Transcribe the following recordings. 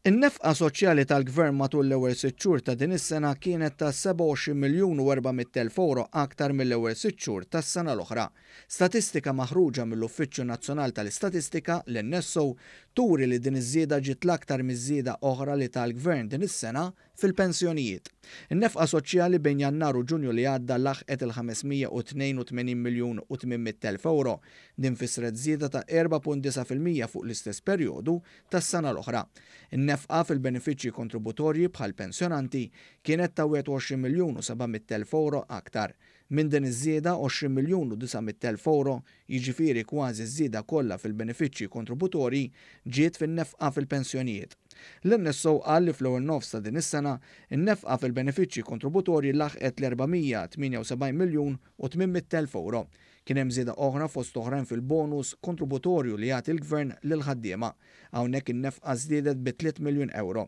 In-nefqa soċjali tal-Gvern matul l-ewwel 6 xhur ta' din is-sena kienet ta' 27 miljun u 400,000 euro aktar mill-ewwel 6 xhur tas-sena l-oħra. Statistika maħruġa mill-Uffiċċju Nazzjonali tal-Istatistika l-NSO turi li din iż-żieda ġiet l-aktar miż-żieda oħra li tal-Gvern din is-sena fil-pensjonijiet. In-nefqa soċjali bejn Jannar u Ġunju li għadda laħqet il-582 miljun u 800,000 euro. Din fisret żieda ta' 4.9% fuq l-istess perjodu tas-sena l-oħra. In-nefqa fil-benefiċċji kontributorji bħal pensjonanti kienet ta' 21 miljun u 700,000 euro aktar. Minn din iż-żieda 20 miljun u 900,000 euro, jiġifieri kważi ż-żieda kollha fil-benefiċċji kontributorji ġiet fin-nefqa fil-pensjonijiet. L-NSO qal li fl-ewwel nofs ta' din is-sena in-nefqa fil-benefiċċji kontributorji laħqet l-478 miljun u 800,000 euro. Kien hemm żieda oħra fost oħrajn fil-bonus kontributorju li jagħti l-Gvern lil-ħaddiema. Hawnhekk in-nefqa żdiedet bi 3 miljun euro.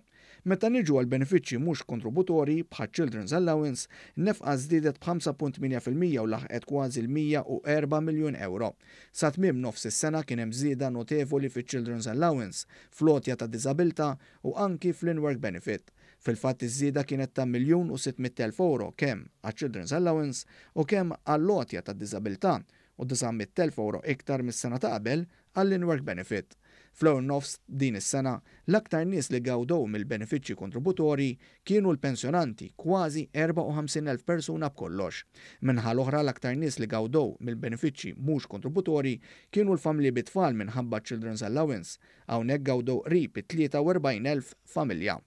Meta niġu għal benefiċċji mhux kontributorji bħal Children's Allowance, in-nefqa żdiedet b'5.8% u laħqet kważi l-104 miljun euro. Sa tmiem nofs is-sena kien hemm żieda notevoli fiċ-Children's Allowance, flotja ta' diżabilità u anki fl-in-work benefit. Fil-fatt iż-żieda kienet ta' miljun u 600,000 euro kemm għaċ-Children's Allowance u kemm għall-lotja ta' diżabilità u 900,000 euro iktar mis-sena ta' qabel għall-in-work benefit. Fl-ewwel nofs din is-sena l-aktar nies li gawdew mill-benefiċċji kontributorji kienu l-pensjonanti kważi 54,000 persuna b'kollox. Minħa l-oħra l-aktar nies li gawdew mill-benefiċċji mhux kontributorji kienu l-familji bit-tfal minħabba Children's Allowance, hawnhekk gawdew qrib 43,000 familja.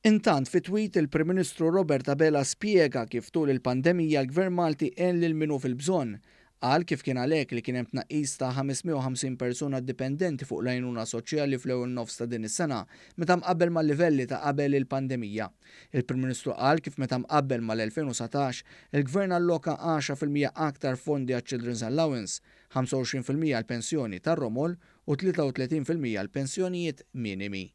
Intant fi tweet il-Prim Ministru Robert Abela spjega kif tul il-pandemija l-Gvern Malti għen lil minnu fil-bżonn. Qal kif kien għalhekk li kien hemm tnaqqis ta' 550 persuna dipendenti fuq l-għajnuna soċjali fl-ewwel nofs ta' din is-sena meta mqabbel mal-livelli ta' qabel il-pandemija. Il-Prim Ministru qal kif meta mqabbel mal-2019 il-Gvern alloka 10% aktar fondi għaċ-Children's Allowance, 25% għall pensjoni tar-romol u 33% għall pensjonijiet minimi.